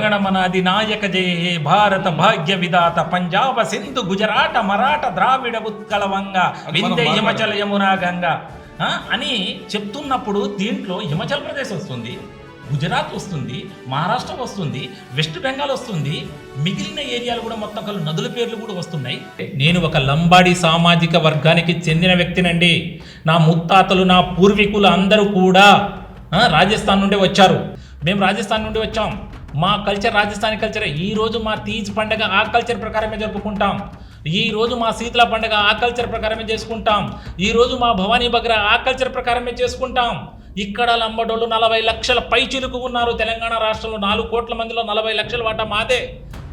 జనగణమన అధినాయక జయ హే భారత భాగ్య విధాత పంజాబ సింధు గుజరాట మరాఠ ద్రావిడ ఉత్కల వంగ వింధ్య హిమచల యమునా గంగ అని చెప్తున్నప్పుడు దీంట్లో హిమాచల్ ప్రదేశ్ వస్తుంది, గుజరాత్ వస్తుంది, మహారాష్ట్ర వస్తుంది, వెస్ట్ బెంగాల్ వస్తుంది, మిగిలిన ఏరియాలు కూడా మొత్తం కలు నదుల పేర్లు కూడా వస్తున్నాయి. నేను ఒక లంబాడి సామాజిక వర్గానికి చెందిన వ్యక్తినండి. నా ముత్తాతలు నా పూర్వీకులు అందరూ కూడా రాజస్థాన్ నుండి వచ్చారు. మేము రాజస్థాన్ నుండి వచ్చాం. మా కల్చర్ రాజస్థానీ కల్చరే. ఈరోజు మా తీజ్ పండుగ ఆ కల్చర్ ప్రకారమే జరుపుకుంటాం. ఈరోజు మా శీతల పండుగ ఆ కల్చర్ ప్రకారమే చేసుకుంటాం. ఈరోజు మా భవానీ బగ్రా ఆ కల్చర్ ప్రకారమే చేసుకుంటాం. ఇక్కడ లంబడోళ్ళు 40 లక్షల పైచిలుకు ఉన్నారు. తెలంగాణ రాష్ట్రంలో 4 కోట్ల మందిలో 40 లక్షల వాటా మాదే.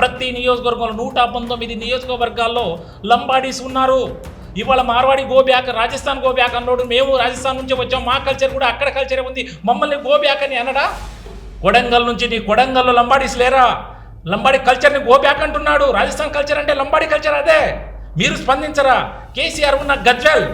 ప్రతి నియోజకవర్గంలో 119 నియోజకవర్గాల్లో లంబాడీస్ ఉన్నారు. ఇవాళ Marwadi go back, Rajasthan go back అన్నాడు. మేము రాజస్థాన్ నుంచి వచ్చాం, మా కల్చర్ కూడా అక్కడ కల్చరే ఉంది, మమ్మల్ని గో బ్యాక్ అని అనడా? కొడంగల్ నుంచి నీ కొడంగల్లో లంబాడీస్ లేరా? లంబాడీ కల్చర్ని గో బ్యాక్ అంటున్నాడు. రాజస్థాన్ కల్చర్ అంటే లంబాడీ కల్చర్ అదే. మీరు స్పందించరా? కేసీఆర్ ఉన్న గజ్వెల్,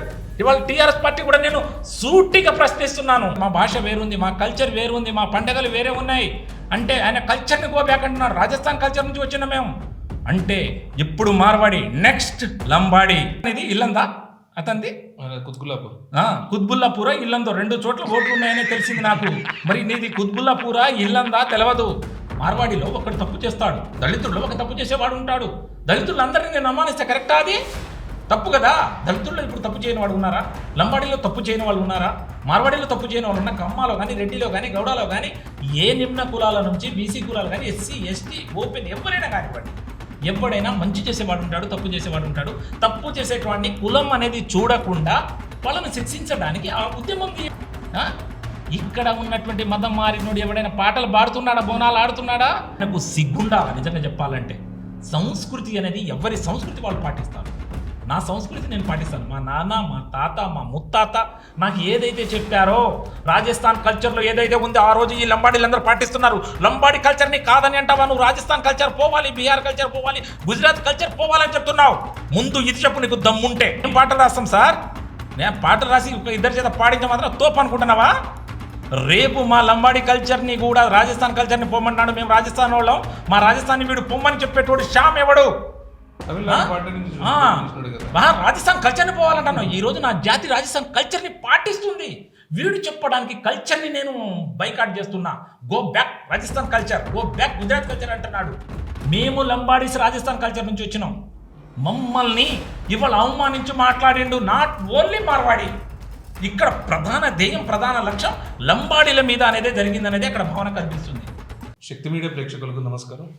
ఇవాళ టీఆర్ఎస్ పార్టీ కూడా నేను సూటిగా ప్రశ్నిస్తున్నాను. మా భాష వేరుంది, మా కల్చర్ వేరుంది, మా పండుగలు వేరే ఉన్నాయి అంటే ఆయన కల్చర్ని గో బ్యాక్ అంటున్నాడు. రాజస్థాన్ కల్చర్ నుంచి వచ్చిన మేము అంటే ఇప్పుడు మార్వాడి, నెక్స్ట్ లంబాడి. ఇది ఇల్లందా అతంది? కుత్బుల్లాపూరా ఇల్లందో 2 చోట్ల ఓట్లు ఉన్నాయని తెలిసింది నాకు. మరి నీది కుత్బుల్లాపూరా ఇల్లందా తెలియదు. మార్వాడిలో ఒకడు తప్పు చేస్తాడు, దళితుల్లో ఒక తప్పు చేసేవాడు ఉంటాడు. దళితులందరినీ నేను అనుమానిస్తే కరెక్టా? అది తప్పు కదా. దళితుల్లో ఇప్పుడు తప్పు చేయని వాడు ఉన్నారా? లంబాడీలో తప్పు చేయని వాళ్ళు ఉన్నారా? మార్వాడీలో తప్పు చేయని వాళ్ళు ఉన్నా? కమ్మాలో కానీ, రెడ్డిలో కానీ, గౌడాలో కానీ, ఏ నిమ్న కులాల నుంచి బీసీ కులాలు కానీ, ఎస్సీ ఎస్టీ ఓపెన్ ఎవరైనా కానివ్వండి, ఎవడైనా మంచి చేసేవాడు ఉంటాడు, తప్పు చేసేవాడు ఉంటాడు. తప్పు చేసేటువంటి కులం అనేది చూడకుండా వాళ్ళని శిక్షించడానికి ఆ ఉద్యమం. ఇక్కడ ఉన్నటువంటి మతం మారినోడు ఎవడైనా పాటలు పాడుతున్నాడా, బోనాలు ఆడుతున్నాడా? నాకు సిగ్గుండాలి నిజంగా చెప్పాలంటే. సంస్కృతి అనేది ఎవరి సంస్కృతి వాళ్ళు పాటిస్తారు. నా సంస్కృతి నేను పాటిస్తాను. మా నాన్న, మా తాత, మా ముత్తాత నాకు ఏదైతే చెప్పారో, రాజస్థాన్ కల్చర్లో ఏదైతే ఉందో ఆ రోజు ఈ లంబాడీలందరూ పాటిస్తున్నారు. లంబాడీ కల్చర్ని కాదని అంటావా నువ్వు? రాజస్థాన్ కల్చర్ పోవాలి, బీహార్ కల్చర్ పోవాలి, గుజరాత్ కల్చర్ పోవాలని చెప్తున్నావు. ముందు ఇది చెప్పు, నీకు దమ్ముంటే. నేను పాటలు రాస్తాం సార్, నేను పాటలు రాసి ఇద్దరి చేత పాడించే మాత్రం తోపు అనుకుంటున్నావా? రేపు మా లంబాడీ కల్చర్ని కూడా రాజస్థాన్ కల్చర్ని పొమ్మన్నాడు. మేము రాజస్థాన్ వాళ్ళం, మా రాజస్థాన్ని వీడు పొమ్మని చెప్పేటోడు శ్యామ్ ఎవడు? రాజస్థాన్ కల్చర్ని పోవాలంటాను. ఈ రోజు నా జాతి రాజస్థాన్ కల్చర్ని పాటిస్తుంది. వీడు చెప్పడానికి కల్చర్ని నేను బైకాట్ చేస్తున్నా. Go back Rajasthan culture, go back Gujarat culture అంటున్నాడు. మేము లంబాడీస్ రాజస్థాన్ కల్చర్ నుంచి వచ్చినాం. మమ్మల్ని ఇవాళ అవమానించి మాట్లాడిండు. Not only Marwadi. ఇక్కడ ప్రధాన ధ్యేయం, ప్రధాన లక్ష్యం లంబాడీల మీద అనేది జరిగిందనేది అక్కడ భావన కనిపిస్తుంది. శక్తి మీడియా ప్రేక్షకులకు నమస్కారం.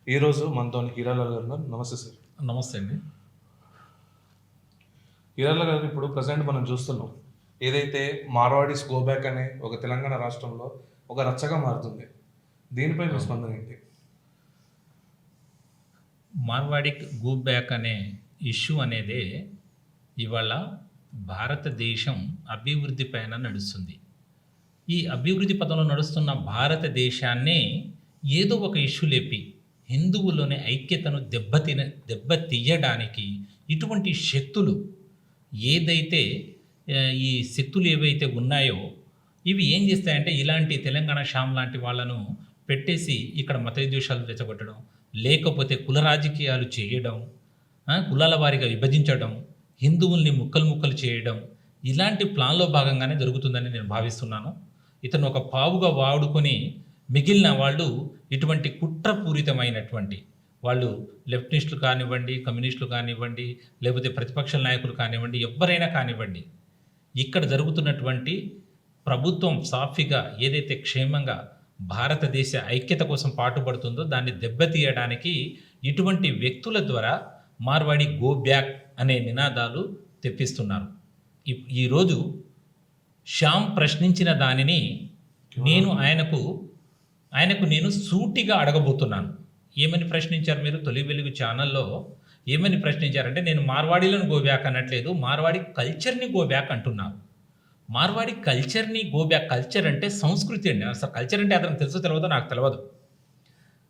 ఈరోజు మనతో హీరాలాల్ గారు ఉన్నారు. నమస్తే సార్. నమస్తే అండి. హీరాలాల్ గారు, ఇప్పుడు ప్రజెంట్ మనం చూస్తున్నాం ఏదైతే మార్వాడీస్ గో బ్యాక్ అనే ఒక తెలంగాణ రాష్ట్రంలో ఒక రచ్చగా మారుతుంది. దీనిపై మీ స్పందన ఏంటి? మార్వాడి గో బ్యాక్ అనే ఇష్యూ అనేది ఇవాళ భారతదేశం అభివృద్ధి పైన నడుస్తుంది. ఈ అభివృద్ధి పదంలో నడుస్తున్న భారతదేశాన్ని ఏదో ఒక ఇష్యూ లేపి హిందువులోని ఐక్యతను దెబ్బతీయడానికి ఇటువంటి శక్తులు ఏదైతే ఈ శక్తులు ఏవైతే ఉన్నాయో ఇవి ఏం చేస్తాయంటే, ఇలాంటి తెలంగాణ శ్యామ్ లాంటి వాళ్ళను పెట్టేసి ఇక్కడ మత విద్వేషాలు రెచ్చగొట్టడం, లేకపోతే కుల రాజకీయాలు చేయడం, కులాల వారిగా విభజించడం, హిందువుల్ని ముక్కలు చేయడం, ఇలాంటి ప్లాన్లో భాగంగానే జరుగుతుందని నేను భావిస్తున్నాను. ఇతను ఒక పావుగా వాడుకొని మిగిలిన వాళ్ళు ఇటువంటి కుట్రపూరితమైనటువంటి వాళ్ళు లెఫ్టిస్టులు కానివ్వండి, కమ్యూనిస్టులు కానివ్వండి, లేకపోతే ప్రతిపక్ష నాయకులు కానివ్వండి, ఎవరైనా కానివ్వండి, ఇక్కడ జరుగుతున్నటువంటి ప్రభుత్వం సాఫీగా ఏదైతే క్షేమంగా భారతదేశ ఐక్యత కోసం పాటుపడుతుందో దాన్ని దెబ్బతీయడానికి ఇటువంటి వ్యక్తుల ద్వారా మార్వాడి గో బ్యాక్ అనే నినాదాలు తెప్పిస్తున్నారు. ఈరోజు శ్యామ్ ప్రశ్నించిన దానిని నేను ఆయనకు నేను సూటిగా అడగబోతున్నాను. ఏమని ప్రశ్నించారు మీరు? తొలి వెలుగు ఛానల్లో ఏమని ప్రశ్నించారంటే, నేను మార్వాడీలను గో బ్యాక్ అనట్లేదు, మార్వాడి కల్చర్ని గో బ్యాక్ అంటున్నాను. మార్వాడి కల్చర్ని గో బ్యాక్, కల్చర్ అంటే సంస్కృతి అండి. అసలు కల్చర్ అంటే అతనికి తెలుసో తెలియదో నాకు తెలియదు.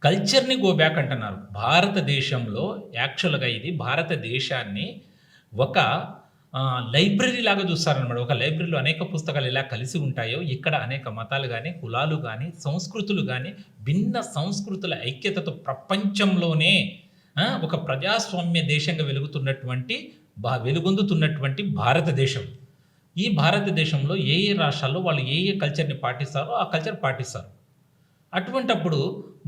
కల్చర్ని గో బ్యాక్ అంటున్నారు. భారతదేశంలో యాక్చువల్గా ఇది భారతదేశాన్ని ఒక లైబ్రరీ లాగా చూస్తారనమాట. ఒక లైబ్రరీలో అనేక పుస్తకాలు ఎలా కలిసి ఉంటాయో, ఇక్కడ అనేక మతాలు కానీ, కులాలు కానీ, సంస్కృతులు కానీ, భిన్న సంస్కృతుల ఐక్యతతో ప్రపంచంలోనే ఒక ప్రజాస్వామ్య దేశంగా వెలుగొందుతున్నటువంటి భారతదేశం. ఈ భారతదేశంలో ఏ రాష్ట్రాల్లో వాళ్ళు ఏ కల్చర్ని పాటిస్తారో ఆ కల్చర్ పాటిస్తారు. అటువంటప్పుడు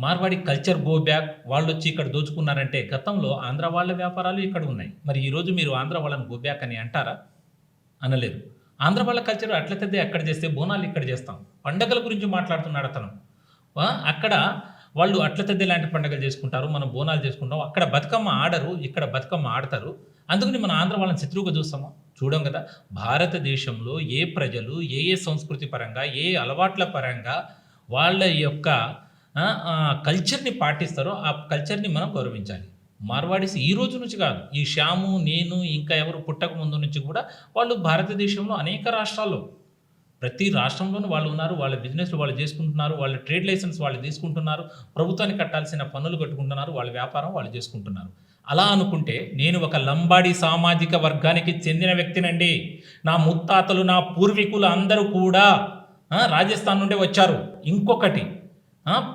మార్వాడి కల్చర్ గో బ్యాక్, వాళ్ళు వచ్చి ఇక్కడ దోచుకున్నారంటే గతంలో ఆంధ్ర వాళ్ళ వ్యాపారాలు ఇక్కడ ఉన్నాయి. మరి ఈరోజు మీరు ఆంధ్ర వాళ్ళని గో బ్యాక్ అని అంటారా? అనలేరు. ఆంధ్ర వాళ్ళ కల్చర్ అట్లయితే అక్కడ చేస్తే బోనాలు ఇక్కడ చేస్తాం. పండగల గురించి మాట్లాడుతున్నాడు అతను. అక్కడ వాళ్ళు అట్లతద్ది లాంటి పండుగలు చేసుకుంటారు, మనం బోనాలు చేసుకుంటాం. అక్కడ బతుకమ్మ ఆడరు, ఇక్కడ బతుకమ్మ ఆడతారు. అందుకని మన ఆంధ్ర వాళ్ళని శత్రువుగా చూస్తామా? చూడం కదా. భారతదేశంలో ఏ ప్రజలు ఏ సంస్కృతి పరంగా, ఏ అలవాట్ల పరంగా వాళ్ళ యొక్క కల్చర్ని పాటిస్తారో ఆ కల్చర్ని మనం గౌరవించాలి. మార్వాడీస్ ఈ రోజు నుంచి కాదు, ఈ శ్యాము, నేను, ఇంకా ఎవరు పుట్టక ముందు నుంచి కూడా వాళ్ళు భారతదేశంలో అనేక రాష్ట్రాల్లో, ప్రతి రాష్ట్రంలోనూ వాళ్ళు ఉన్నారు. వాళ్ళ బిజినెస్లు వాళ్ళు చేసుకుంటున్నారు, వాళ్ళ ట్రేడ్ లైసెన్స్ వాళ్ళు తీసుకుంటున్నారు, ప్రభుత్వానికి కట్టాల్సిన పన్నులు కట్టుకుంటున్నారు, వాళ్ళ వ్యాపారం వాళ్ళు చేసుకుంటున్నారు. అలా అనుకుంటే నేను ఒక లంబాడి సామాజిక వర్గానికి చెందిన వ్యక్తినండి. నా ముత్తాతలు, నా పూర్వీకులు అందరూ కూడా రాజస్థాన్ నుండే వచ్చారు. ఇంకొకటి,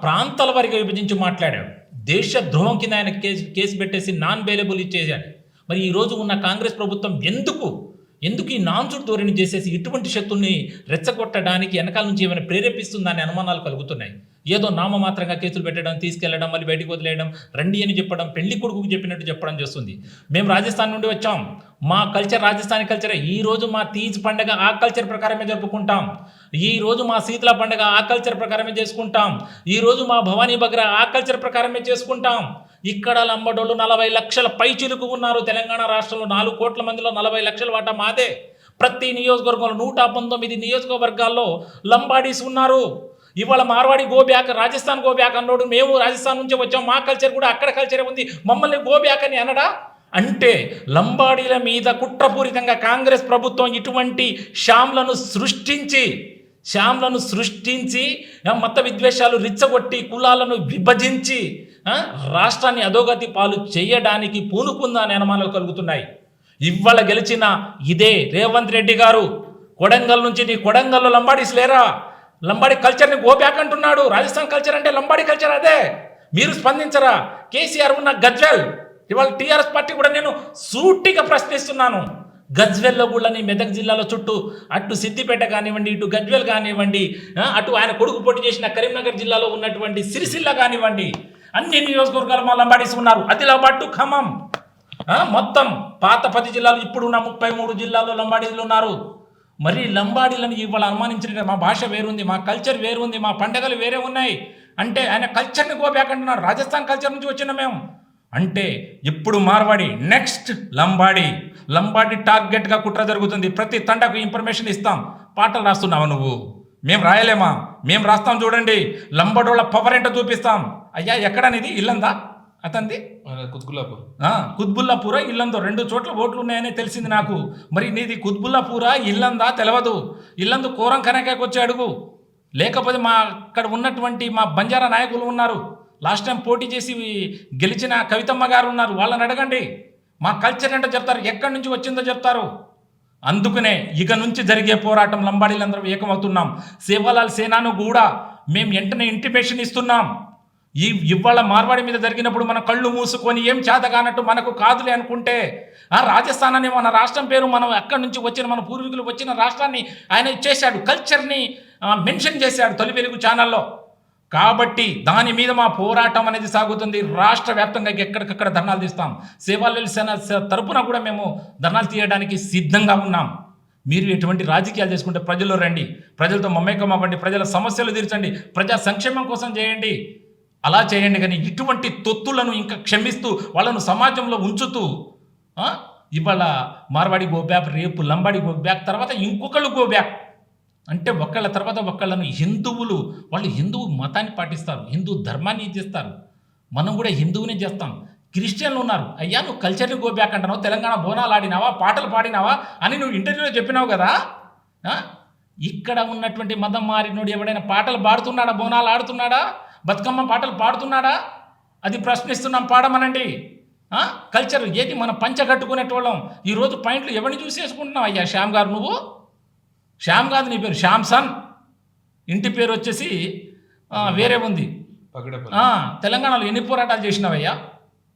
ప్రాంతాల వారికి విభజించి మాట్లాడాడు. దేశ ద్రోహం కింద ఆయన కేసు పెట్టేసి నాన్ బెయిలబుల్ ఇచ్చేసాడు. మరి ఈరోజు ఉన్న కాంగ్రెస్ ప్రభుత్వం ఎందుకు ఈ నాన్సుడు ధోరణి చేసేసి ఇటువంటి శక్తుల్ని రెచ్చగొట్టడానికి వెనకాల నుంచి ఏమైనా ప్రేరేపిస్తుందని అనుమానాలు కలుగుతున్నాయి. ఏదో నామమాత్రంగా కేసులు పెట్టడం, తీసుకెళ్లడం, మళ్ళీ బయటికి వదిలేయడం, రండి అని చెప్పడం, పెళ్లి కొడుకుకు చెప్పినట్టు చెప్పడం చేస్తుంది. మేము రాజస్థాన్ నుండి వచ్చాం, మా కల్చర్ రాజస్థానీ కల్చరే. ఈ రోజు మా తీజ్ పండుగ ఆ కల్చర్ ప్రకారమే జరుపుకుంటాం. ఈ రోజు మా శీతల పండుగ ఆ కల్చర్ ప్రకారమే చేసుకుంటాం. ఈ రోజు మా భవానీ బగ్రా ఆ కల్చర్ ప్రకారమే చేసుకుంటాం. ఇక్కడ లంబడోళ్ళు 40 లక్షల పైచిలుకు ఉన్నారు. తెలంగాణ రాష్ట్రంలో 4 కోట్ల మందిలో 40 లక్షల వాటా మాదే. ప్రతి నియోజకవర్గంలో 119 నియోజకవర్గాల్లో లంబాడీస్ ఉన్నారు. ఇవాళ Marwadi go back, Rajasthan go back అన్నాడు. మేము రాజస్థాన్ నుంచి వచ్చాం, మా కల్చర్ కూడా అక్కడ కల్చరే ఉంది, మమ్మల్ని గో బ్యాక్ అని అనడా? అంటే లంబాడీల మీద కుట్రపూరితంగా కాంగ్రెస్ ప్రభుత్వం ఇటువంటి శ్యామ్లను సృష్టించి మత విద్వేషాలు రెచ్చగొట్టి కులాలను విభజించి రాష్ట్రాన్ని అధోగతి పాలు చేయడానికి పూనుకుందని అనుమానాలు కలుగుతున్నాయి. ఇవాళ గెలిచిన ఇదే రేవంత్ రెడ్డి గారు కొడంగల్ నుంచి, నీ కొడంగల్లో లంబాడీస్ లేరా? లంబాడీ కల్చర్ని గో బ్యాక్ అంటున్నాడు. రాజస్థాన్ కల్చర్ అంటే లంబాడీ కల్చర్ అదే. మీరు స్పందించరా? కేసీఆర్ ఉన్న గజ్వెల్, ఇవాళ టీఆర్ఎస్ పార్టీ కూడా నేను సూటిగా ప్రశ్నిస్తున్నాను. గజ్వెల్లో కూడా మెదక్ జిల్లాలో చుట్టూ అటు సిద్దిపేట కానివ్వండి, ఇటు గజ్వెల్ కానివ్వండి, అటు ఆయన కొడుకు పోటీ చేసిన కరీంనగర్ జిల్లాలో ఉన్నటువంటి సిరిసిల్ల కానివ్వండి, అన్ని నియోజకవర్గాలు మా లంబాడీస్ ఉన్నారు. ఆదిలాబాద్ టు ఖమ్మం, మొత్తం పాత 10 జిల్లాలు, ఇప్పుడున్న 33 జిల్లాల్లో లంబాడీలు ఉన్నారు. మరి లంబాడీలను ఇవాళ అనుమానించిన మా భాష వేరుంది, మా కల్చర్ వేరుంది, మా పండగలు వేరే ఉన్నాయి అంటే ఆయన కల్చర్ని గో బ్యాక్ అంటున్నారు. రాజస్థాన్ కల్చర్ నుంచి వచ్చిన మేము అంటే ఇప్పుడు మార్వాడి, నెక్స్ట్ లంబాడి టార్గెట్గా కుట్ర జరుగుతుంది. ప్రతి తండకు ఇన్ఫర్మేషన్ ఇస్తాం. పాటలు రాస్తున్నావా నువ్వు? మేము రాయలేమా? మేము రాస్తాం, చూడండి. లంబాడోళ్ళ పవర్ ఏంటో చూపిస్తాం. అయ్యా ఎక్కడనేది ఇల్లందా అతంది? కుత్బుల్లాపూరా ఇల్లందో 2 చోట్ల ఓట్లు ఉన్నాయని తెలిసింది నాకు. మరి నీది కుత్బుల్లాపూరా ఇల్లందా తెలియదు. ఇల్లందు కోరం కనకాకి వచ్చి అడుగు. లేకపోతే మా అక్కడ ఉన్నటువంటి మా బంజారా నాయకులు ఉన్నారు, లాస్ట్ టైం పోటీ చేసి గెలిచిన కవితమ్మ గారు ఉన్నారు, వాళ్ళని అడగండి. మా కల్చర్ ఏంటో చెప్తారు, ఎక్కడి నుంచి వచ్చిందో చెప్తారు. అందుకనే ఇక నుంచి జరిగే పోరాటం లంబాడీలందరూ ఏకమవుతున్నాం. సేవాలాల్ సేనాను కూడా మేము వెంటనే ఇంటిమేషన్ ఇస్తున్నాం. ఇవాళ మార్వాడి మీద జరిగినప్పుడు మన కళ్ళు మూసుకొని ఏం చేత కానట్టు మనకు కాదులే అనుకుంటే, రాజస్థాన్ అనే మన రాష్ట్రం పేరు, మనం అక్కడి నుంచి వచ్చిన మన పూర్వీకులు వచ్చిన రాష్ట్రాన్ని ఆయన ఇచ్చేశాడు, కల్చర్ని మెన్షన్ చేశాడు తొలి వెలుగు ఛానల్లో. కాబట్టి దాని మీద మా పోరాటం అనేది సాగుతుంది. రాష్ట్ర వ్యాప్తంగా ఎక్కడికక్కడ ధర్నాలు తీస్తాం. సేవాలాల్ సేన తరపున కూడా మేము ధర్నాలు తీయడానికి సిద్ధంగా ఉన్నాం. మీరు ఎటువంటి రాజకీయాలు చేసుకుంటే ప్రజల్లో రండి, ప్రజలతో మమేకం అవ్వండి, ప్రజల సమస్యలు తీర్చండి, ప్రజా సంక్షేమం కోసం చేయండి. అలా చేయండి. కానీ ఇటువంటి తొత్తులను ఇంకా క్షమిస్తూ వాళ్ళను సమాజంలో ఉంచుతూ ఇవాళ మార్వాడి గో బ్యాక్, రేపు లంబాడి గో బ్యాక్, తర్వాత ఇంకొకళ్ళు గో బ్యాక్ అంటే ఒకళ్ళ తర్వాత ఒకళ్ళను హిందువులు, వాళ్ళు హిందువు మతాన్ని పాటిస్తారు, హిందూ ధర్మాన్ని చేస్తారు. మనం కూడా హిందువునే చేస్తాం. క్రిస్టియన్లు ఉన్నారు, అయ్యా నువ్వు కల్చర్ని గో బ్యాక్ అంటున్నావు, తెలంగాణ బోనాలు ఆడినావా, పాటలు పాడినావా అని నువ్వు ఇంటర్వ్యూలో చెప్పినావు కదా. ఇక్కడ ఉన్నటువంటి మతం మారినోడు ఎవడైనా పాటలు పాడుతున్నాడా, బోనాలు ఆడుతున్నాడా, బతుకమ్మ పాటలు పాడుతున్నాడా? అది ప్రశ్నిస్తున్నాం, పాడమనండి. కల్చర్ ఏది మనం పంచ కట్టుకునేటోళ్ళం. ఈరోజు పాయింట్లు ఎవరిని చూసి వేసుకుంటున్నావు అయ్యా శ్యామ్ గారు? నువ్వు శ్యామ్ కాదు, నీ పేరు శ్యామ్సన్, ఇంటి పేరు వచ్చేసి వేరే ఉంది. తెలంగాణలో ఎన్ని పోరాటాలు చేసినావయ్యా?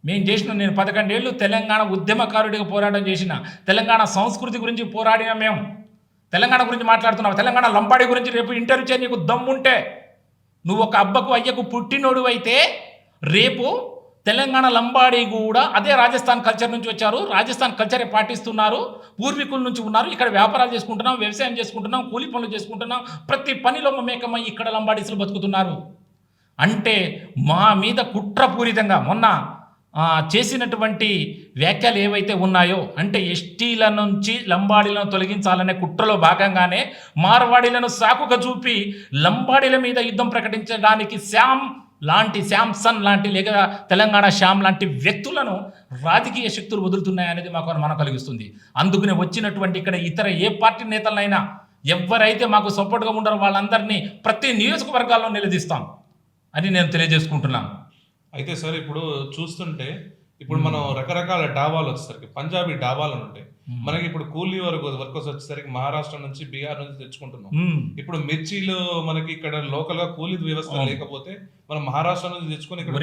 నేను 11 ఏళ్ళు తెలంగాణ ఉద్యమకారుడిగా పోరాటం చేసిన, తెలంగాణ సంస్కృతి గురించి పోరాడిన మేము. తెలంగాణ గురించి మాట్లాడుతున్నావు, తెలంగాణ లంబాడి గురించి రేపు ఇంటర్వ్యూ చేయ నీకు దమ్ముంటే. నువ్వు ఒక అబ్బకు అయ్యకు పుట్టినోడు అయితే రేపు తెలంగాణ లంబాడి కూడా అదే రాజస్థాన్ కల్చర్ నుంచి వచ్చారు, రాజస్థాన్ కల్చరే పాటిస్తున్నారు, పూర్వీకుల నుంచి ఉన్నారు. ఇక్కడ వ్యాపారాలు చేసుకుంటున్నాం, వ్యవసాయం చేసుకుంటున్నాం, కూలి పనులు చేసుకుంటున్నాం, ప్రతి పనిలో మమేకమై ఇక్కడ లంబాడీసులు బతుకుతున్నారు. అంటే మా మీద కుట్రపూరితంగా మొన్న చేసినటువంటి వ్యాఖ్యలు ఏవైతే ఉన్నాయో, అంటే ఎస్టీల నుంచి లంబాడీలను తొలగించాలనే కుట్రలో భాగంగానే మార్వాడీలను సాకుగా చూపి లంబాడీల మీద యుద్ధం ప్రకటించడానికి శాంసన్ లాంటి లేక తెలంగాణ శ్యామ్ లాంటి వ్యక్తులను రాజకీయ శక్తులు వదులుతున్నాయనేది మనకు కలిగిస్తుంది. అందుకనే వచ్చినటువంటి ఇక్కడ ఇతర ఏ పార్టీ నేతలైనా ఎవరైతే మాకు సపోర్ట్గా ఉండరో వాళ్ళందరినీ ప్రతి నియోజకవర్గాల్లో నిలదీస్తాం అని నేను తెలియజేసుకుంటున్నాను. అయితే సార్ ఇప్పుడు చూస్తుంటే ఇప్పుడు మనం రకరకాల డాబాలు వచ్చేసరికి పంజాబీ డాబాలు ఉంటాయి. మనకి ఇప్పుడు కూలీ వర్కర్స్ వచ్చేసరికి మహారాష్ట్ర నుంచి, బీహార్ నుంచి తెచ్చుకుంటున్నాం. ఇప్పుడు మిర్చిలో మనకి ఇక్కడ లోకల్ గా కూలీ వ్యవస్థ లేకపోతే మనం మహారాష్ట్ర నుంచి తెచ్చుకొని ఇక్కడ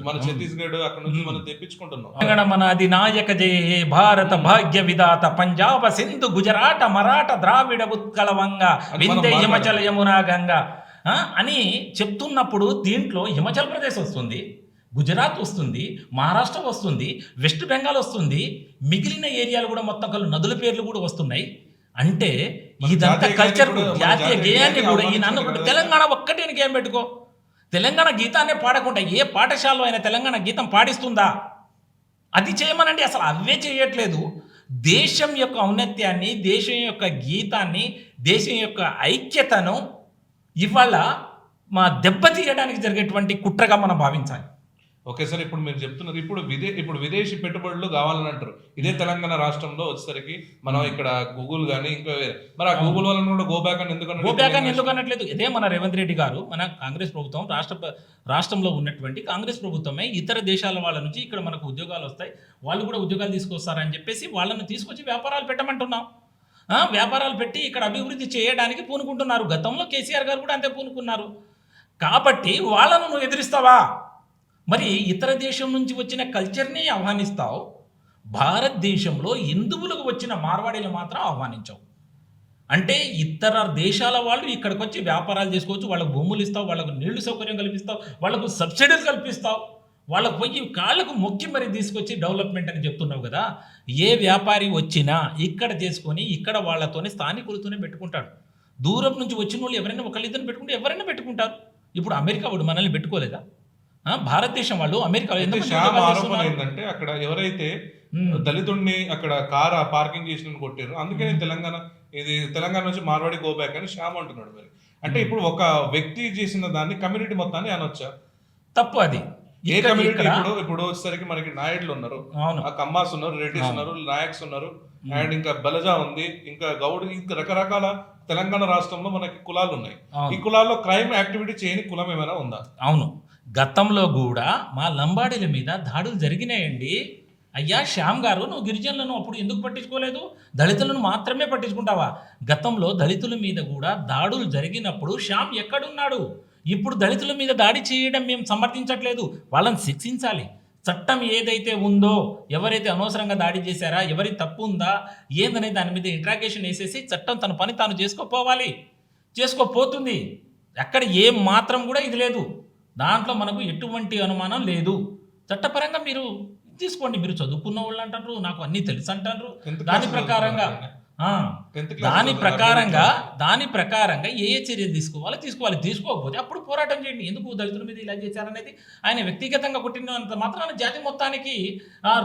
మన ఛత్తీస్గఢ్ అక్కడ నుంచి మనం తెప్పించుకుంటున్నాం. మన అధినాయక జయ భారత భాగ్య విధాత పంజాబ సింధు గుజరాట మరాఠ ద్రావిడ ఉత్కళ వంగ వింధ్య హిమచల యమునా గంగా అని చెప్తున్నప్పుడు దీంట్లో హిమాచల్ ప్రదేశ్ వస్తుంది, గుజరాత్ వస్తుంది, మహారాష్ట్ర వస్తుంది, వెస్ట్ బెంగాల్ వస్తుంది, మిగిలిన ఏరియాలు కూడా మొత్తం కళ్ళు నదుల పేర్లు కూడా వస్తున్నాయి. అంటే ఇదంతా కల్చర్, జాతీయ గేయాన్ని కూడా ఈ నన్ను తెలంగాణ ఒక్కటే గేయం పెట్టుకో. తెలంగాణ గీతాన్ని పాడకుండా ఏ పాఠశాలలో అయినా తెలంగాణ గీతం పాడిస్తుందా? అది చేయమనండి. అసలు అవే చేయట్లేదు. దేశం యొక్క ఔన్నత్యాన్ని, దేశం యొక్క గీతాన్ని, దేశం యొక్క ఐక్యతను ఇవాళ మా దెబ్బతీయడానికి జరిగేటువంటి కుట్రగా మనం భావించాలి. ఓకే సార్, ఇప్పుడు మీరు చెప్తున్నారు ఇప్పుడు విదేశీ పెట్టుబడులు కావాలని అంటారు. ఇదే తెలంగాణ రాష్ట్రంలో వచ్చేసరికి మనం ఇక్కడ గూగుల్ కానీ ఇంకా మరి ఆ గూగుల్ వాళ్ళని కూడా గోబ్యాక్ అని ఎందుకు అనట్లేదు? ఇదే మన రేవంత్ రెడ్డి గారు, మన కాంగ్రెస్ ప్రభుత్వం, రాష్ట్రంలో ఉన్నటువంటి కాంగ్రెస్ ప్రభుత్వమే ఇతర దేశాల వాళ్ళ నుంచి ఇక్కడ మనకు ఉద్యోగాలు వస్తాయి, వాళ్ళు కూడా ఉద్యోగాలు తీసుకొస్తారని చెప్పేసి వాళ్ళని తీసుకొచ్చి వ్యాపారాలు పెట్టమంటున్నాం. వ్యాపారాలు పెట్టి ఇక్కడ అభివృద్ధి చేయడానికి పూనుకుంటున్నారు. గతంలో కేసీఆర్ గారు కూడా అంతే పూనుకున్నారు. కాబట్టి వాళ్ళను నువ్వు ఎదిరిస్తావా? మరి ఇతర దేశం నుంచి వచ్చిన కల్చర్ని ఆహ్వానిస్తావు, భారతదేశంలో హిందువులకు వచ్చిన మార్వాడీలు మాత్రం ఆహ్వానించవు. అంటే ఇతర దేశాల వాళ్ళు ఇక్కడికి వచ్చి వ్యాపారాలు చేసుకోవచ్చు, వాళ్ళకు భూములు ఇస్తావు, వాళ్ళకు నీళ్లు సౌకర్యం కల్పిస్తావు, వాళ్ళకు సబ్సిడీలు కల్పిస్తావు, వాళ్ళకు పోయి కాళ్ళకు మొక్కి మరి తీసుకొచ్చి డెవలప్మెంట్ అని చెప్తున్నావు కదా. ఏ వ్యాపారి వచ్చినా ఇక్కడ చేసుకొని ఇక్కడ వాళ్ళతోనే స్థానికులతోనే పెట్టుకుంటాడు. దూరం నుంచి వచ్చిన వాళ్ళు ఎవరైనా ఒకళ్ళిద్దరిని పెట్టుకుంటే ఎవరైనా పెట్టుకుంటారు. ఇప్పుడు అమెరికా వాడు మనల్ని పెట్టుకోలేదా? భారతదేశం వాళ్ళు అమెరికాలో ఏంటంటే అక్కడ ఎవరైతే దళితుడిని అక్కడ కార్ పార్కింగ్ చేసిన కొట్టారు, అందుకని తెలంగాణ నుంచి మార్వాడి గోబ్యాక్ అని శ్యామ్ అంటున్నాడు. మరి అంటే ఇప్పుడు ఒక వ్యక్తి చేసిన దాన్ని కమ్యూనిటీ మొత్తాన్ని అనొచ్చా? తప్పు. అది ఏ కమ్యూనిటీ? ఇప్పుడు వచ్చేసరికి మనకి నాయుడులు ఉన్నారు, కమ్మాస్ ఉన్నారు, రెడ్డిస్ ఉన్నారు, నాయక్స్ ఉన్నారు, అండ్ ఇంకా బలజా ఉంది, ఇంకా గౌడ్, ఇంకా రకరకాల తెలంగాణ రాష్ట్రంలో మనకి కులాలు ఉన్నాయి. ఈ కులాల్లో క్రైమ్ యాక్టివిటీ చేయని కులం ఏమైనా ఉందా? అవును, గతంలో కూడా మా లంబాడీల మీద దాడులు జరిగినాయండి. అయ్యా శ్యామ్ గారు, నువ్వు గిరిజనులను అప్పుడు ఎందుకు పట్టించుకోలేదు? దళితులను మాత్రమే పట్టించుకుంటావా? గతంలో దళితుల మీద కూడా దాడులు జరిగినప్పుడు శ్యామ్ ఎక్కడున్నాడు? ఇప్పుడు దళితుల మీద దాడి చేయడం మేము సమర్థించట్లేదు, వాళ్ళని శిక్షించాలి. చట్టం ఏదైతే ఉందో, ఎవరైతే అనవసరంగా దాడి చేశారా, ఎవరి తప్పు ఉందా ఏందనే దాని మీద ఇంట్రాగేషన్ వేసేసి చట్టం తన పని తాను చేసుకోపోతుంది. అక్కడ ఏం మాత్రం కూడా ఇది లేదు, దాంట్లో మనకు ఎటువంటి అనుమానం లేదు. చట్టపరంగా మీరు తీసుకోండి. మీరు చదువుకున్న వాళ్ళు అంటారు, నాకు అన్నీ తెలుసు అంటారు. దాని ప్రకారంగా ఏ చర్యలు తీసుకోవాలి. తీసుకోకపోతే అప్పుడు పోరాటం చేయండి. ఎందుకు దళితుల మీద ఇలా చేశారనేది ఆయన వ్యక్తిగతంగా కొట్టినంత మాత్రాన జాతి మొత్తానికి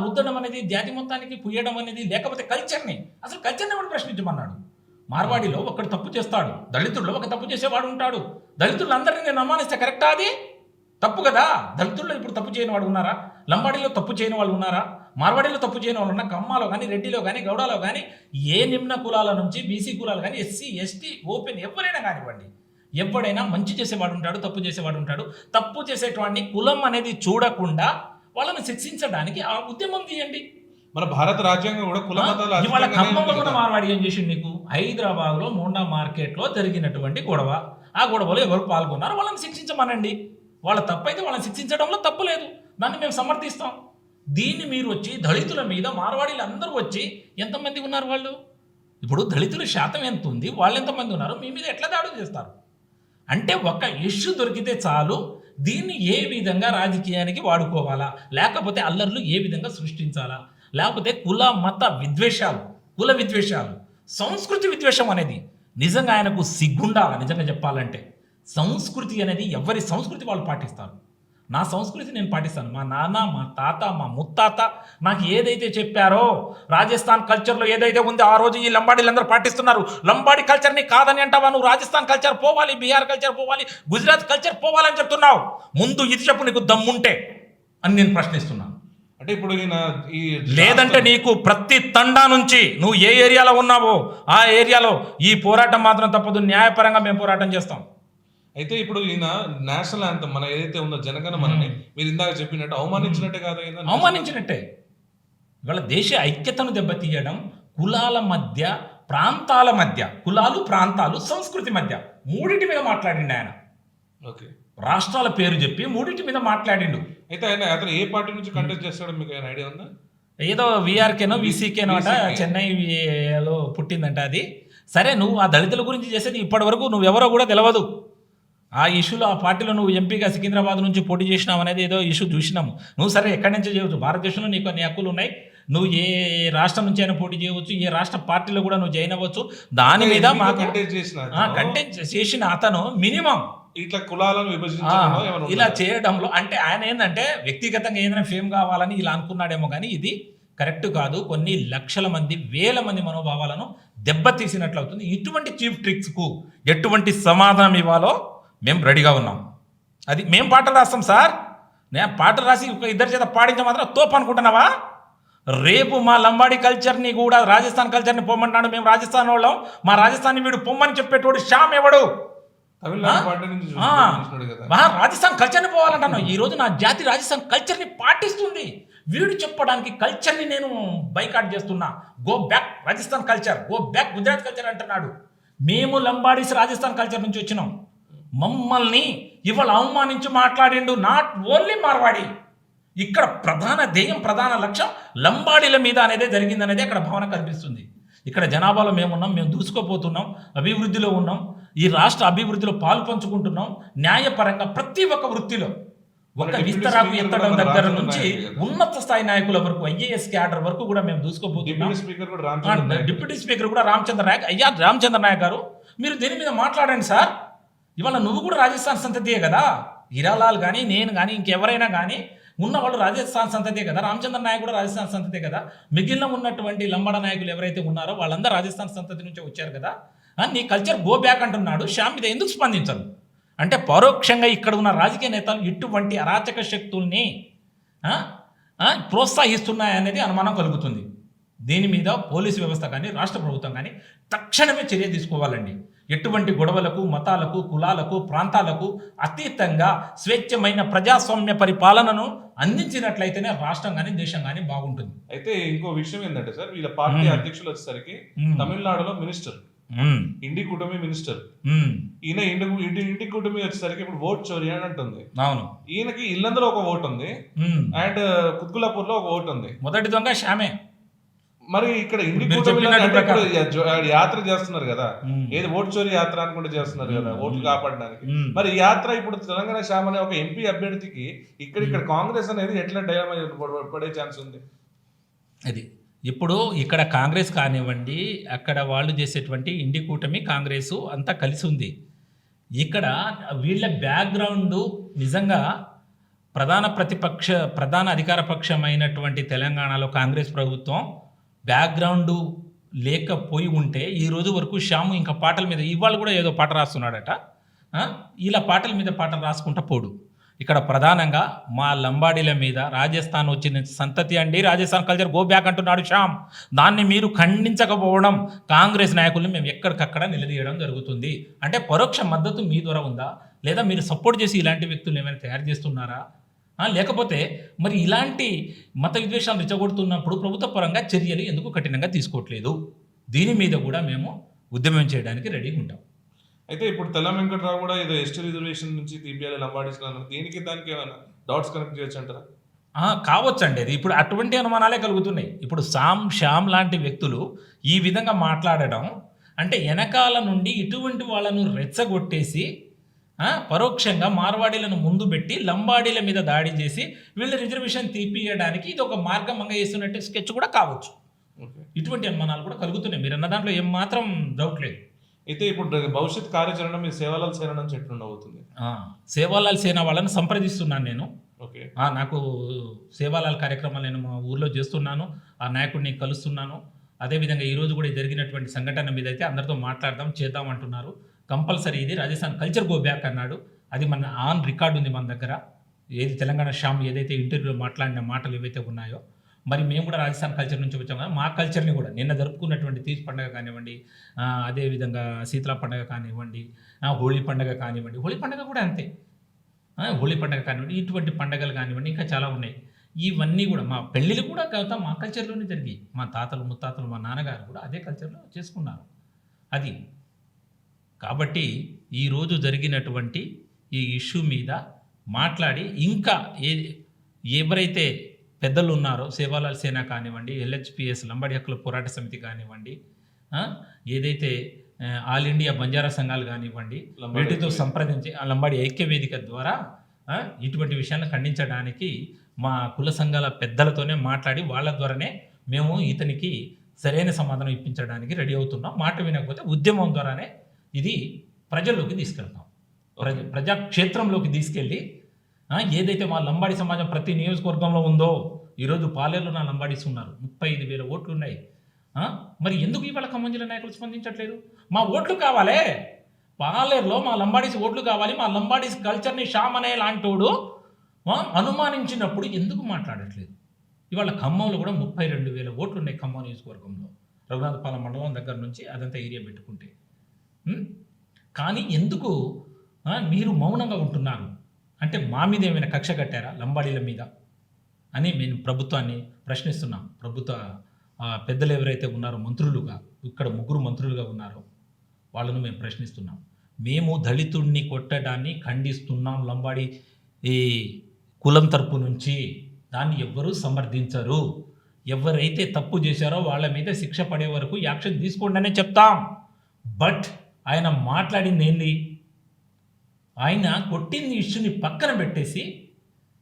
రుద్దడం అనేది, జాతి మొత్తానికి పుయ్యడం అనేది, లేకపోతే కల్చర్ని ఎవరు ప్రశ్నించమన్నాడు? మార్వాడిలో ఒకడు తప్పు చేస్తాడు, దళితుల్లో ఒక తప్పు చేసేవాడు ఉంటాడు. దళితులందరినీ నేను అనుమానిస్తే కరెక్టా? అది తప్పు కదా. దళితుల్లో ఇప్పుడు తప్పు చేయని వాడు ఉన్నారా? లంబాడీలో తప్పు చేయని వాళ్ళు ఉన్నారా? మార్వాడీలో తప్పు చేయని వాళ్ళు ఉన్నా? కమ్మాలో కానీ, రెడ్డిలో కానీ, గౌడాలో కానీ, ఏ నిమ్న కులాల నుంచి బీసీ కులాలు కానీ, ఎస్సీ, ఎస్టీ, ఓపెన్ ఎవరైనా కానివ్వండి, ఎవడైనా మంచి చేసేవాడు ఉంటాడు, తప్పు చేసేవాడు ఉంటాడు. తప్పు చేసేటువంటి కులం అనేది చూడకుండా వాళ్ళని శిక్షించడానికి ఆ ఉద్యమం తీయండి. మన భారత రాజ్యాంగం కూడా కుల మతాలు ఇవాళ అతీతంగానే ఖమ్మంలో ఉంది కూడా కదా. మార్వాడి ఏం చేసిండు నీకు? హైదరాబాద్లో మోండా మార్కెట్లో జరిగినటువంటి గొడవ, ఆ గొడవలో ఎవరు పాల్గొన్నారో వాళ్ళని శిక్షించమనండి. వాళ్ళ తప్పైతే వాళ్ళని శిక్షించడంలో తప్పు లేదు, దాన్ని మేము సమర్థిస్తాం. దీన్ని మీరు వచ్చి దళితుల మీద మార్వాడీలు అందరూ వచ్చి ఎంతమంది ఉన్నారు వాళ్ళు? ఇప్పుడు దళితుల శాతం ఎంత ఉంది, వాళ్ళు ఎంతమంది ఉన్నారు, మీ మీద ఎట్లా దాడులు చేస్తారు? అంటే ఒక ఇష్యూ దొరికితే చాలు, దీన్ని ఏ విధంగా రాజకీయానికి వాడుకోవాలా, లేకపోతే అల్లర్లు ఏ విధంగా సృష్టించాలా, లేకపోతే కుల మత విద్వేషాలు, కుల విద్వేషాలు, సంస్కృతి విద్వేషం అనేది నిజంగా ఆయనకు సిగ్గుండాలి. నిజంగా చెప్పాలంటే సంస్కృతి అనేది ఎవరి సంస్కృతి వాళ్ళు పాటిస్తారు. నా సంస్కృతి నేను పాటిస్తాను. మా నాన్న, మా తాత, మా ముత్తాత నాకు ఏదైతే చెప్పారో, రాజస్థాన్ కల్చర్లో ఏదైతే ఉందో ఆ రోజు ఈ లంబాడీలు అందరూ పాటిస్తున్నారు. లంబాడీ కల్చర్ని కాదని అంటావా నువ్వు? రాజస్థాన్ కల్చర్ పోవాలి, బీహార్ కల్చర్ పోవాలి, గుజరాత్ కల్చర్ పోవాలని చెప్తున్నావు. ముందు ఇది చెప్పు, నీకు దమ్ముంటే అని నేను ప్రశ్నిస్తున్నాను. అంటే ఇప్పుడు ఈయన ఈ లేదంటే నీకు ప్రతి తండా నుంచి నువ్వు ఏ ఏరియాలో ఉన్నావో ఆ ఏరియాలో ఈ పోరాటం మాత్రం తప్పదు. న్యాయపరంగా మేము పోరాటం చేస్తాం. అయితే ఇప్పుడు ఈయన నేషనల్ యాంథమ్ మన ఏదైతే ఉందో జనగణ మనని మీరు ఇందాక చెప్పినట్టు అవమానించినట్టే కాదు, అవమానించినట్టే. ఇవాళ దేశ ఐక్యతను దెబ్బతీయడం, కులాల మధ్య, ప్రాంతాల మధ్య, కులాలు, ప్రాంతాలు, సంస్కృతి మధ్య మూడింటి మీద మాట్లాడిండు ఆయన. ఓకే, రాష్ట్రాల పేరు చెప్పి మూడింటి మీద మాట్లాడిండు. అయితే అతను ఏ పార్టీ నుంచి కంటెస్ట్ చేస్తాడో మీకు ఏమైనా ఐడియా ఉందా? ఏదో వీఆర్కేనో వీసీకేనో అట, చెన్నైలో పుట్టిందంట అది. సరే, నువ్వు ఆ దళితుల గురించి చేసేది ఇప్పటి వరకు నువ్వెవరో కూడా తెలియదు. ఆ ఇష్యూలో ఆ పార్టీలో నువ్వు ఎంపీగా సికింద్రాబాద్ నుంచి పోటీ చేసినావు అనేది ఏదో ఇష్యూ చూసినాము. నువ్వు సరే ఎక్కడి నుంచి చేయవచ్చు, భారతదేశంలో నీకు అన్ని హక్కులు ఉన్నాయి. నువ్వు ఏ రాష్ట్రం నుంచి అయినా పోటీ చేయవచ్చు, ఏ రాష్ట్ర పార్టీలో కూడా నువ్వు జాయిన్ అవ్వచ్చు. దాని మీద మాకు కంటెంట్ చేసిన అతను మినిమం ఇట్లా కులాలను విభజించడం ఇలా చేయడంలో అంటే ఆయన ఏంటంటే వ్యక్తిగతంగా ఏదైనా ఫేమ్ కావాలని ఇలా అనుకున్నాడేమో, కానీ ఇది కరెక్ట్ కాదు. కొన్ని లక్షల మంది, వేల మంది మనోభావాలను దెబ్బతీసినట్లు అవుతుంది. ఇటువంటి చీప్ ట్రిక్స్కు ఎటువంటి సమాధానం ఇవ్వాలో మేము రెడీగా ఉన్నాం. అది మేము పాటలు రాస్తాం సార్. నేను పాటలు రాసి ఇద్దరి చేత పాడించే మాత్రం తోపు అనుకుంటున్నావా? రేపు మా లంబాడీ కల్చర్ని కూడా, రాజస్థాన్ కల్చర్ని పొమ్మంటున్నాడు. మేము రాజస్థాన్ వాళ్ళం, మా రాజస్థాన్ని వీడు పొమ్మని చెప్పేటోడు శ్యామ్ ఎవడు? రాజస్థాన్ కల్చర్ని పోవాలంటాను. ఈ రోజు నా జాతి రాజస్థాన్ కల్చర్ని పాటిస్తుంది. వీడు చెప్పడానికి కల్చర్ని నేను బైకాట్ చేస్తున్నా. Go back Rajasthan culture, go back Gujarat culture అంటున్నాడు. మేము లంబాడీస్ రాజస్థాన్ కల్చర్ నుంచి వచ్చినాం. మమ్మల్ని ఇవాళ అవమానించి మాట్లాడిండు. నాట్ ఓన్లీ మార్వాడి, ఇక్కడ ప్రధాన ధ్యేయం, ప్రధాన లక్ష్యం లంబాడీల మీద అనేది జరిగిందనేది అక్కడ భావన కనిపిస్తుంది. ఇక్కడ జనాభాలో మేమున్నాం, మేము దూసుకుపోతున్నాం, అభివృద్ధిలో ఉన్నాం, ఈ రాష్ట్ర అభివృద్ధిలో పాలు పంచుకుంటున్నాం. న్యాయపరంగా ప్రతి ఒక్క వృత్తిలో, ఒక విస్తరాకు ఎత్తడం దగ్గర నుంచి ఉన్నత స్థాయి నాయకుల వరకు, ఐఏఎస్ క్యాడర్ వరకు కూడా మేము దూసుకుపోతున్నాం. డిప్యూటీ స్పీకర్ కూడా రామచంద్ర నాయక్. అయ్యా రామచంద్ర నాయక్ గారు, మీరు దీని మీద మాట్లాడండి సార్. ఇవాళ నువ్వు కూడా రాజస్థాన్ సంతతియే కదా, హీరాలాల్ కానీ, నేను కానీ, ఇంకెవరైనా కానీ ఉన్నవాళ్ళు రాజస్థాన్ సంతతే కదా. రామచంద్ర నాయక్ కూడా రాజస్థాన్ సంతతే కదా. మిగిలిన ఉన్నటువంటి లంబాడ నాయకులు ఎవరైతే ఉన్నారో వాళ్ళందరూ రాజస్థాన్ సంతతి నుంచి వచ్చారు కదా. నీ కల్చర్ గో బ్యాక్ అంటున్నాడు. శ్యామ్ మీద ఎందుకు స్పందించరు? అంటే పరోక్షంగా ఇక్కడ ఉన్న రాజకీయ నేతలు ఇటువంటి అరాచక శక్తుల్ని ప్రోత్సహిస్తున్నాయనేది అనుమానం కలుగుతుంది. దీని మీద పోలీసు వ్యవస్థ కానీ, రాష్ట్ర ప్రభుత్వం కానీ తక్షణమే చర్య తీసుకోవాలండి. ఎటువంటి గొడవలకు, మతాలకు, కులాలకు, ప్రాంతాలకు అతీతంగా స్వేచ్ఛమైన ప్రజాస్వామ్య పరిపాలనను అందించినట్లయితేనే రాష్ట్రం కానీ, దేశం కానీ బాగుంటుంది. అయితే ఇంకో విషయం ఏంటంటే సార్, వీళ్ళ పార్టీ అధ్యక్షులు వచ్చేసరికి తమిళనాడులో మినిస్టర్, ఇండి కూటమి మినిస్టర్, ఈయన ఇండి కూటమి వచ్చేసరికి ఇప్పుడు ఓట్ చోరీ అని అంటుంది. అవును, ఈయనకి ఇల్లందులో ఒక ఓటు ఉంది అండ్ కుత్కులాపూర్ లో ఒక ఓటు ఉంది. మొదటి దొంగ శ్యామే. మరి ఇక్కడ ఇండి యాత్ర చేస్తున్నారు కదా, ఏది ఓటు చోరీ యాత్ర అనుకుంటే చేస్తున్నారు కదా ఓట్లు కాపాడడానికి. మరి యాత్ర ఇప్పుడు తెలంగాణ శ్యామ్ అనే ఒక ఎంపీ అభ్యర్థికి ఇక్కడ కాంగ్రెస్ అనేది ఎట్లా డైలమా పడే ఛాన్స్ ఉంది? అది ఇప్పుడు ఇక్కడ కాంగ్రెస్ కానివ్వండి, అక్కడ వాళ్ళు చేసేటువంటి ఇండి కూటమి, కాంగ్రెసు అంతా కలిసి ఉంది. ఇక్కడ వీళ్ళ బ్యాక్గ్రౌండ్ నిజంగా ప్రధాన అధికార పక్షమైనటువంటి తెలంగాణలో కాంగ్రెస్ ప్రభుత్వం బ్యాక్గ్రౌండ్ లేకపోయి ఉంటే ఈ రోజు వరకు శ్యాము ఇంకా పాటల మీద, ఇవాళ కూడా ఏదో పాట రాస్తున్నాడట, ఇలా పాటల మీద పాటలు రాసుకుంటా పోడు. ఇక్కడ ప్రధానంగా మా లంబాడీల మీద రాజస్థాన్ వచ్చిన సంతతి అండి, రాజస్థాన్ కల్చర్ గో బ్యాక్ అంటున్నాడు శ్యామ్. దాన్ని మీరు ఖండించకపోవడం, కాంగ్రెస్ నాయకుల్ని మేము ఎక్కడికక్కడ నిలదీయడం జరుగుతుంది. అంటే పరోక్ష మద్దతు మీ ద్వారా ఉందా, లేదా మీరు సపోర్ట్ చేసి ఇలాంటి వ్యక్తులు ఏమైనా తయారు చేస్తున్నారా? లేకపోతే మరి ఇలాంటి మత విద్వేషాలు రెచ్చగొడుతున్నప్పుడు ప్రభుత్వ పరంగా చర్యలు ఎందుకు కఠినంగా తీసుకోవట్లేదు? దీని మీద కూడా మేము ఉద్యమం చేయడానికి రెడీగా ఉంటాం. అయితే ఇప్పుడు తెల్ల వెంకట్రావు కూడా ఏదో ఎస్టీ రిజర్వేషన్ నుంచి తీపియాలి లంబాడీస్ దీనికి దానికి ఏమైనా డాట్స్ కనెక్ట్ చేయొచ్చు అంటారా? కావచ్చండి. అది ఇప్పుడు అటువంటి అనుమానాలే కలుగుతున్నాయి. ఇప్పుడు శ్యామ్ లాంటి వ్యక్తులు ఈ విధంగా మాట్లాడడం అంటే వెనకాల నుండి ఇటువంటి వాళ్ళను రెచ్చగొట్టేసి పరోక్షంగా మార్వాడీలను ముందు పెట్టి లంబాడీల మీద దాడి చేసి వీళ్ళ రిజర్వేషన్ తీపియడానికి ఇది ఒక మార్గంగా చేస్తున్నట్టు స్కెచ్ కూడా కావచ్చు. ఇటువంటి అనుమానాలు కూడా కలుగుతున్నాయి. మీరు అన్న దాంట్లో ఏం మాత్రం డౌట్ లేదు. అయితే ఇప్పుడు భవిష్యత్ కార్యాచరణ మీ సేవాలాల్ సేన నుంచి ఎట్లుండబోతుంది? సేవాలాల్ సేన వాళ్ళని సంప్రదిస్తున్నాను నేను. ఓకే. నాకు సేవాలాల్ కార్యక్రమాలు నేను మా ఊర్లో చేస్తున్నాను. ఆ నాయకుడిని కలుస్తున్నాను. అదేవిధంగా ఈరోజు కూడా జరిగినటువంటి సంఘటన మీద అయితే అందరితో మాట్లాడదాం చేద్దాం అంటున్నారు. కంపల్సరీ ఇది రాజస్థాన్ కల్చర్ గో బ్యాక్ అన్నాడు. అది మన ఆన్ రికార్డు ఉంది మన దగ్గర. ఏది తెలంగాణ శ్యామ్ ఏదైతే ఇంటర్వ్యూలో మాట్లాడిన మాటలు ఏవైతే ఉన్నాయో మరి మేము కూడా రాజస్థాన్ కల్చర్ నుంచి వచ్చాము కదా, మా కల్చర్ని కూడా నిన్న జరుపుకున్నటువంటి తీజ్ పండుగ కానివ్వండి, అదేవిధంగా శీతల పండుగ కానివ్వండి, హోళీ పండుగ కానివ్వండి, హోళీ పండుగ కూడా అంతే, హోళీ పండుగ కానివ్వండి, ఇటువంటి పండుగలు కానివ్వండి ఇంకా చాలా ఉన్నాయి. ఇవన్నీ కూడా మా పెళ్ళిళ్ళు కూడా మా కల్చర్లోనే జరిగాయి. మా తాతలు ముత్తాతలు మా నాన్నగారు కూడా అదే కల్చర్లో చేసుకున్నారు. అది కాబట్టి ఈరోజు జరిగినటువంటి ఈ ఇష్యూ మీద మాట్లాడి ఇంకా ఎవరైతే పెద్దలు ఉన్నారో సేవాలాల్ సేన కానివ్వండి, LHPS లంబాడి హక్కుల పోరాట సమితి కానివ్వండి, ఏదైతే ఆల్ ఇండియా బంజారా సంఘాలు కానివ్వండి, వీటితో సంప్రదించి ఆ లంబాడి ఐక్య వేదిక ద్వారా ఇటువంటి విషయాలను ఖండించడానికి మా కుల సంఘాల పెద్దలతోనే మాట్లాడి వాళ్ళ ద్వారానే మేము ఇతనికి సరైన సమాధానం ఇప్పించడానికి రెడీ అవుతున్నాం. మాట వినకపోతే ఉద్యమం ద్వారానే ఇది ప్రజల్లోకి తీసుకెళ్తాం. ప్రజాక్షేత్రంలోకి తీసుకెళ్ళి ఏదైతే మా లంబాడి సమాజం ప్రతి నియోజకవర్గంలో ఉందో, ఈరోజు పాలేరులో నా లంబాడీస్ ఉన్నారు, 35,000 ఓట్లు ఉన్నాయి. మరి ఎందుకు ఇవాళ ఖమ్మం జిల్లా నాయకులు స్పందించట్లేదు? మా ఓట్లు కావాలే, పాలేరులో మా లంబాడీస్ ఓట్లు కావాలి, మా లంబాడీస్ కల్చర్ని శ్యామ్ అనే లాంటోడు అనుమానించినప్పుడు ఎందుకు మాట్లాడట్లేదు? ఇవాళ ఖమ్మంలో కూడా 32,000 ఓట్లు ఉన్నాయి ఖమ్మం నియోజకవర్గంలో, రఘునాథపాలెం మండలం దగ్గర నుంచి అదంతా ఏరియా పెట్టుకుంటే. కానీ ఎందుకు మీరు మౌనంగా ఉంటున్నారు? అంటే మా మీద ఏమైనా కక్ష కట్టారా లంబాడీల మీద అని మేము ప్రభుత్వాన్ని ప్రశ్నిస్తున్నాం. ప్రభుత్వ పెద్దలు ఎవరైతే ఉన్నారో మంత్రులుగా, ఇక్కడ 3 మంత్రులుగా ఉన్నారో వాళ్ళను మేము ప్రశ్నిస్తున్నాం. మేము దళితుడిని కొట్టడాన్ని ఖండిస్తున్నాం లంబాడి ఈ కులం తరపు నుంచి. దాన్ని ఎవ్వరూ సమర్థించరు. ఎవరైతే తప్పు చేశారో వాళ్ళ మీద శిక్ష పడే వరకు యాక్షన్ తీసుకోండి అనే చెప్తాం. బట్ ఆయన మాట్లాడింది ఏంది? ఆయన కొట్టింది ఇష్యూని పక్కన పెట్టేసి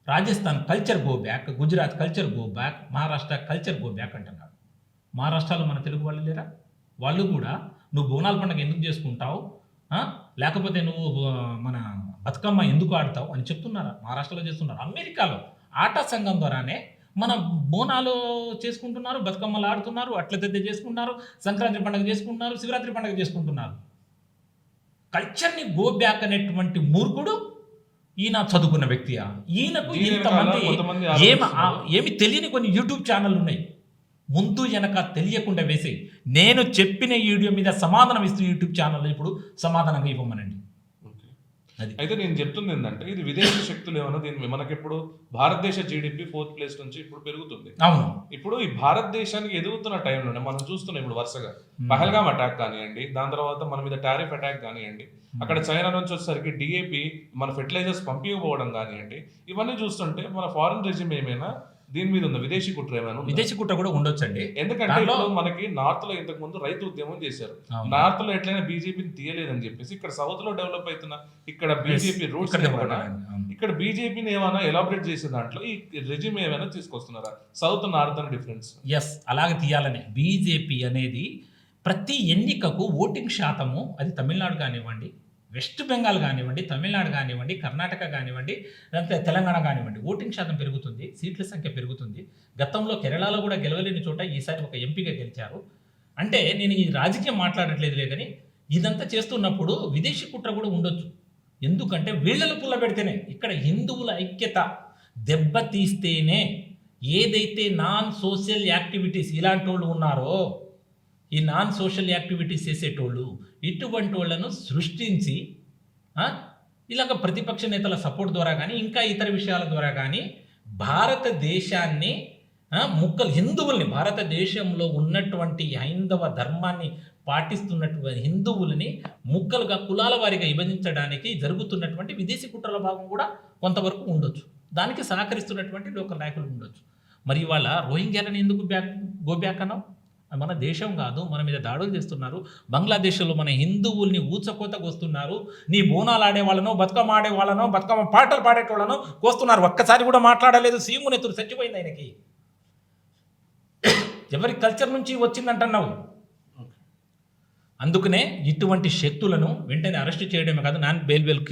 Rajasthan culture go back, Gujarat culture go back, Maharashtra culture go back అంటున్నాడు. మహారాష్ట్రలో మన తెలుగు వాళ్ళు లేరా? వాళ్ళు కూడా నువ్వు బోనాల పండుగ ఎందుకు చేసుకుంటావు, లేకపోతే నువ్వు మన బతుకమ్మ ఎందుకు ఆడతావు అని చెప్తున్నారా? మహారాష్ట్రలో చేస్తున్నారు. అమెరికాలో ఆటా సంఘం ద్వారానే మన బోనాలు చేసుకుంటున్నారు, బతుకమ్మలు ఆడుతున్నారు, అట్ల తెద్ద చేసుకుంటున్నారు, సంక్రాంతి పండుగ చేసుకుంటున్నారు, శివరాత్రి పండుగ చేసుకుంటున్నారు. కల్చర్ని గో బ్యాక్ అనేటువంటి మూర్ఖుడు ఈయన చదువుకున్న వ్యక్తియా? ఈయనకు ఇంతమంది ఏమి తెలియని కొన్ని యూట్యూబ్ ఛానళ్ళు ఉన్నాయి, ముందు వెనక తెలియకుండా వేసి నేను చెప్పిన వీడియో మీద సమాధానం ఇస్తూ యూట్యూబ్ ఛానల్ ఇప్పుడు సమాధానంగా ఇవ్వమనండి. అయితే నేను చెప్తుంది ఏంటంటే ఇది విదేశీ శక్తులు ఏమన్నా దీన్ని మనకి ఇప్పుడు భారతదేశ GDP 4th ప్లేస్ నుంచి ఇప్పుడు పెరుగుతుంది. అవును, ఇప్పుడు ఈ భారతదేశానికి ఎదుగుతున్న టైంలోనే మనం చూస్తున్నాం ఇప్పుడు వరుసగా పహల్గామ్ అటాక్ కానివ్వండి, దాని తర్వాత మన మీద టారిఫ్ అటాక్ కానివ్వండి, అక్కడ చైనా నుంచి వచ్చేసరికి DAP మన ఫెర్టిలైజర్స్ పంపించకపోవడం కానివ్వండి, ఇవన్నీ చూస్తుంటే మన ఫారెన్ రెజిమ్ ఏమైనా దీని మీద ఉంది, విదేశీ కుట్ర ఏమైనా? విదేశీ కుట్ర కూడా ఉండొచ్చండి. ఎందుకంటే ఇప్పుడు మనకి నార్త్ లో ఇంతకు ముందు రైతు ఉద్యమం చేశారు. నార్త్ లో ఎట్లయినా బీజేపీని తీయలేదని చెప్పేసి ఇక్కడ సౌత్ లో డెవలప్ అవుతున్న ఇక్కడ బీజేపీ రూట్స్ ఇక్కడ బీజేపీని ఏమైనా ఎలాబరేట్ చేసే దాంట్లో ఈ రెజిమ్ ఏమైనా తీసుకొస్తున్నారా? సౌత్ నార్త్ అని డిఫరెన్స్? ఎస్, అలాగే తీయాలనే. బీజేపీ అనేది ప్రతి ఎన్నికకు ఓటింగ్ శాతము, అది తమిళనాడు కానివ్వండి, వెస్ట్ బెంగాల్ కానివ్వండి, తమిళనాడు కానివ్వండి, కర్ణాటక కానివ్వండి, తెలంగాణ కానివ్వండి, ఓటింగ్ శాతం పెరుగుతుంది, సీట్ల సంఖ్య పెరుగుతుంది. గతంలో కేరళలో కూడా గెలవలేని చోట ఈసారి ఒక ఎంపీగా గెలిచారు. అంటే నేను ఈ రాజకీయం మాట్లాడట్లేదులే, కానీ ఇదంతా చేస్తున్నప్పుడు విదేశీ కుట్ర కూడా ఉండొచ్చు. ఎందుకంటే వీళ్ళను పుల్ల పెడితేనే, ఇక్కడ హిందువుల ఐక్యత దెబ్బతీస్తేనే ఏదైతే నాన్ సోషల్ యాక్టివిటీస్ ఇలాంటి వాళ్ళు ఉన్నారో, ఈ నాన్ సోషల్ యాక్టివిటీస్ చేసేటోళ్ళు, ఇటువంటి వాళ్ళను సృష్టించి ఇలాగ ప్రతిపక్ష నేతల సపోర్ట్ ద్వారా కానీ ఇంకా ఇతర విషయాల ద్వారా కానీ భారతదేశాన్ని ముక్కలు హిందువుల్ని, భారతదేశంలో ఉన్నటువంటి హైందవ ధర్మాన్ని పాటిస్తున్నటువంటి హిందువులని ముక్కలుగా కులాల వారిగా విభజించడానికి జరుగుతున్నటువంటి విదేశీ కుట్రల భాగం కూడా కొంతవరకు ఉండొచ్చు. దానికి సహకరిస్తున్నటువంటి లోకల్ నాయకులు ఉండొచ్చు. మరి ఇవాళ రోహింగ్యాలను ఎందుకు గో బ్యాక్ అన్నాం? మన దేశం కాదు, మన మీద దాడులు చేస్తున్నారు. బంగ్లాదేశ్లో మన హిందువుల్ని ఊచకోతకు వస్తున్నారు. నీ బోనాలు ఆడేవాళ్ళనో, బతుకమ్మ ఆడేవాళ్ళనో, బతుకమ్మ పాటలు పాడేటోళ్ళనో కోస్తున్నారు. ఒక్కసారి కూడా మాట్లాడలేదు. సీము నెత్తురు చచ్చిపోయింది ఆయనకి. ఎవరి కల్చర్ నుంచి వచ్చిందంటున్నావు? అందుకనే ఇటువంటి శక్తులను వెంటనే అరెస్ట్ చేయడమే కాదు, నాన్ బెయిల్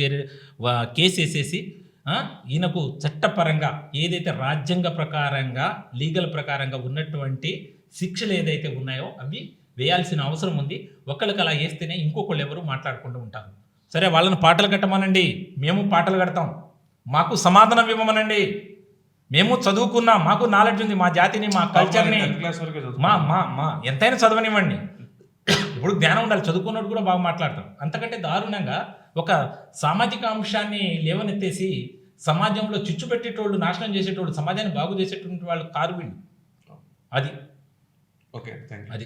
కేసు వేసేసి ఈయనకు చట్టపరంగా ఏదైతే రాజ్యాంగ ప్రకారంగా లీగల్ ప్రకారంగా ఉన్నటువంటి శిక్షలు ఏదైతే ఉన్నాయో అవి వేయాల్సిన అవసరం ఉంది. ఒకళ్ళకి అలా వేస్తేనే ఇంకొకళ్ళు ఎవరు మాట్లాడుకుంటూ ఉంటారు. సరే, వాళ్ళని పాటలు కట్టమనండి, మేము పాటలు కడతాం. మాకు సమాధానం ఇవ్వమనండి. మేము చదువుకున్నాం, మాకు నాలెడ్జ్ ఉంది, మా జాతిని, మా కల్చర్ని, మా ఎంతైనా చదవనివ్వండి. ఇప్పుడు జ్ఞానం ఉండాలి, చదువుకున్నట్టు కూడా బాగా మాట్లాడతాం. అంతకంటే దారుణంగా ఒక సామాజిక అంశాన్ని లేవనెత్తేసి సమాజంలో చిచ్చు పెట్టేటోళ్ళు, నాశనం చేసేటోళ్ళు, సమాజాన్ని బాగు చేసేటువంటి వాళ్ళు కారు వీళ్ళు. అది ఓకే, థ్యాంక్ యూ. అది